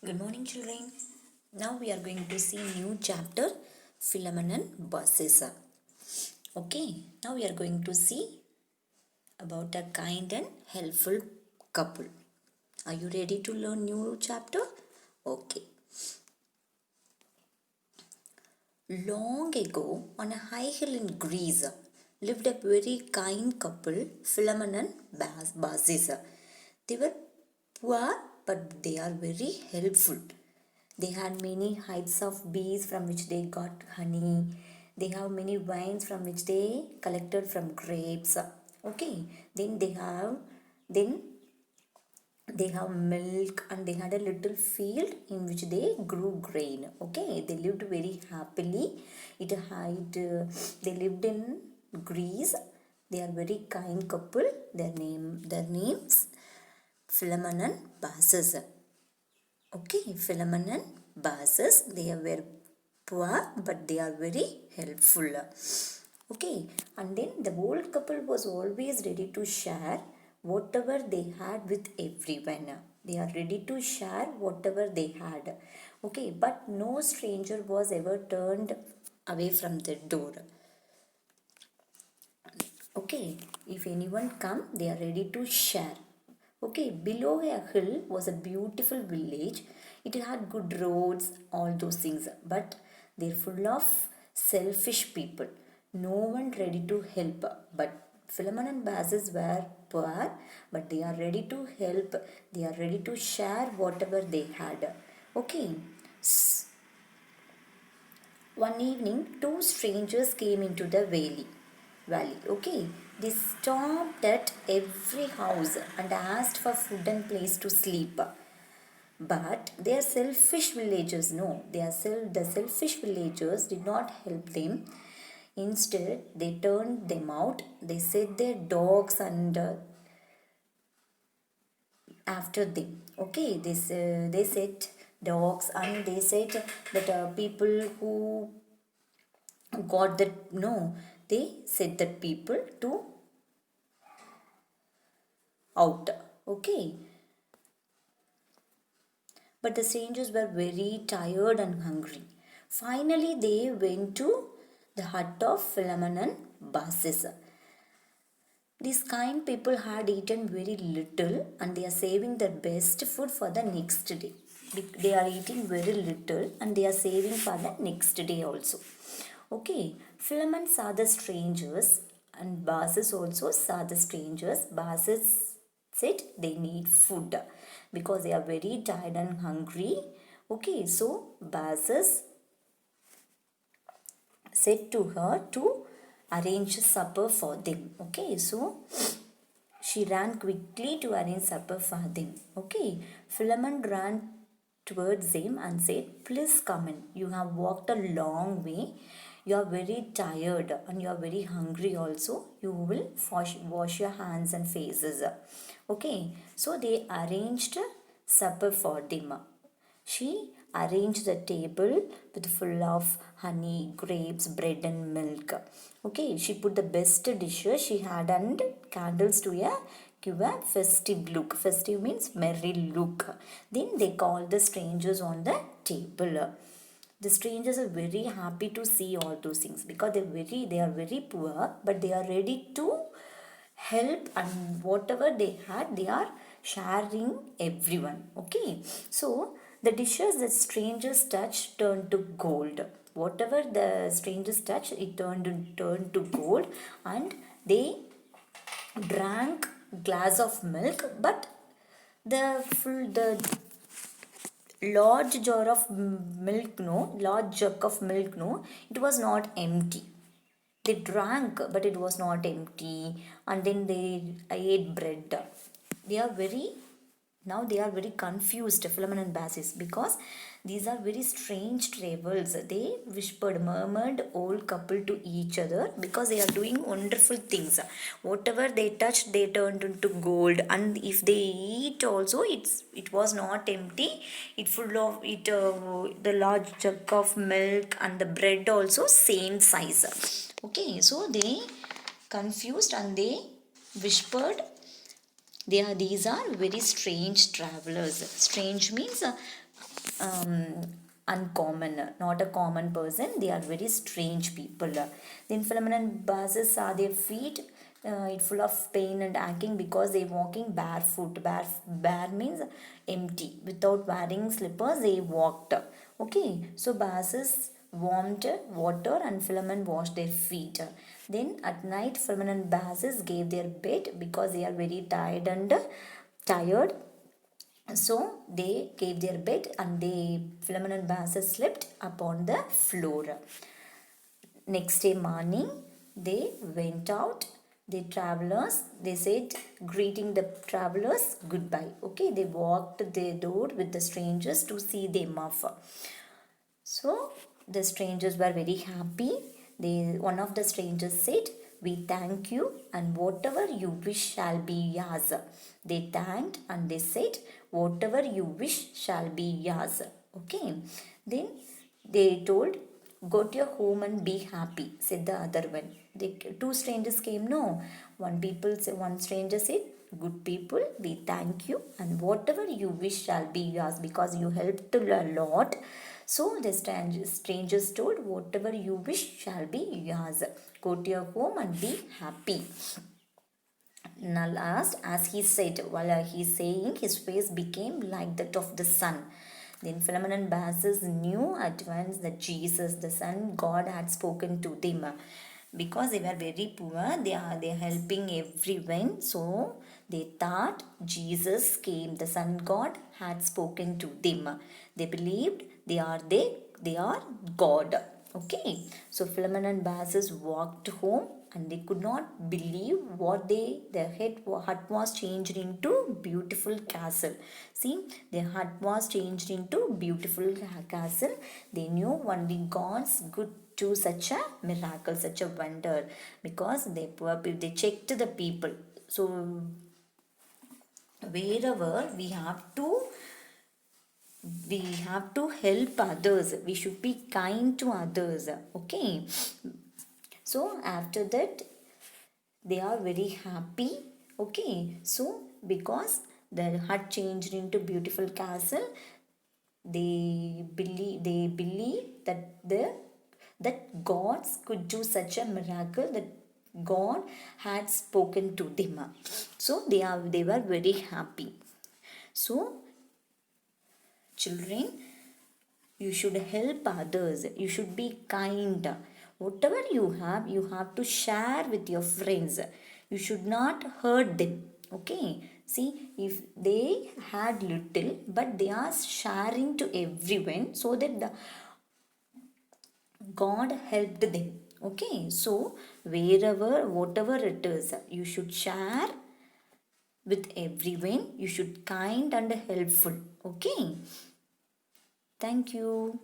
Good morning, children. Now we are going to see new chapter, Philemon and Baucis. Okay, now we are going to see about a kind and helpful couple. Are you ready to learn new chapter? Okay. Long ago, on a high hill in Greece, lived a very kind couple, Philemon and Baucis. They were poor, but they are very helpful. They had many hives of bees from which they got honey. They have many vines from which they collected from grapes. Okay, then then they have milk, and they had a little field in which they grew grain. Okay, they lived very happily. They lived in Greece. They are very kind couple. Their names Philemon and Baucis. Okay, Philemon and Baucis, they are very poor, but they are very helpful. Okay, and then the old couple was always ready to share whatever they had with everyone. They are ready to share whatever they had. Okay, but no stranger was ever turned away from the door. Okay, if anyone come, they are ready to share. Okay, below a hill was a beautiful village. It had good roads, all those things, but they're full of selfish people. No one ready to help. But Philemon and Baucis were poor, but they are ready to help. They are ready to share whatever they had. Okay, one evening, two strangers came into the valley. Okay, they stopped at every house and asked for food and place to sleep. But their selfish villagers, no, the selfish villagers did not help them. Instead, they turned them out. They set their dogs and after them. Okay, they set dogs, and they said that people who got that, no, they said that people to out. Okay, but the strangers were very tired and hungry. Finally, they went to the hut of Philemon and Baucis. These kind people had eaten very little, and they are saving their best food for the next day. They are eating very little, and they are saving for the next day also. Okay, Philemon saw the strangers, and Baucis also saw the strangers. Baucis said they need food because they are very tired and hungry. Okay, so Baucis said to her to arrange supper for them. Okay, so she ran quickly to arrange supper for them. Okay, Philemon ran towards him and said, "Please come in. You have walked a long way. You are very tired and you are very hungry also. You will wash your hands and faces." Okay, so they arranged supper for them. She arranged the table with full of honey, grapes, bread and milk. Okay, she put the best dishes she had and candles to give a festive look. Festive means merry look. Then they called the strangers on the table. The strangers are very happy to see all those things because they are very poor, but they are ready to help, and whatever they had they are sharing everyone. Okay, so the dishes that strangers touch turned to gold. Whatever the strangers touch, it turned to gold, and they drank glass of milk. But the large jar of milk, no, large jug of milk, no, it was not empty. They drank, but it was not empty. And then they ate bread. They are very Now they are very confused, Philemon and Baucis, because these are very strange travels. They whispered, murmured, old couple to each other, because they are doing wonderful things. Whatever they touched, they turned into gold. And if they eat also, it was not empty. It full of it. The large jug of milk and the bread also same size. Okay, so they confused and they whispered These are very strange travelers. Strange means um, uncommon, not a common person. They are very strange people. The phenomenon buzzes are their feet. It full of pain and aching because they walking barefoot. Bare means empty. Without wearing slippers, they walked. Okay, so buzzes warmed water and Philemon washed their feet. Then at night, Philemon and Bassus gave their bed because they are very tired. So they gave their bed and Philemon and Bassus slept upon the floor. Next day morning, they went out. The travelers, they said, greeting the travelers goodbye. Okay, they walked the door with the strangers to see them off. So the strangers were very happy. One of the strangers said, "We thank you, and whatever you wish shall be yours." They thanked and they said, "Whatever you wish shall be yours." Okay. Then they told, "Go to your home and be happy," said the other one. Two strangers came. No, one stranger said, "Good people, we thank you, and whatever you wish shall be yours because you helped a lot." So the strangers told, "Whatever you wish shall be yours. Go to your home and be happy." Now last, as he said, while he's saying, his face became like that of the sun. Then Philemon and Bassus knew at once that Jesus, the Son God, had spoken to them. Because they were very poor, they are helping everyone. So they thought Jesus came, the Son God had spoken to them. They believed they are God. Okay, so Philemon and Bassus walked home and they could not believe what their hut was changed into beautiful castle. See, their hut was changed into beautiful castle. They knew only God's good do such a miracle, such a wonder, because they checked the people. So wherever we have to help others, we should be kind to others. Okay, so after that they are very happy. Okay, so because their hut changed into beautiful castle, they believe that gods could do such a miracle, that God had spoken to them. So they were very happy. So children, you should help others, you should be kind. Whatever you have to share with your friends. You should not hurt them. Okay, see, if they had little but they are sharing to everyone, so that the God helped them. Okay, so wherever whatever it is, you should share with everyone. You should kind and helpful. Okay, thank you.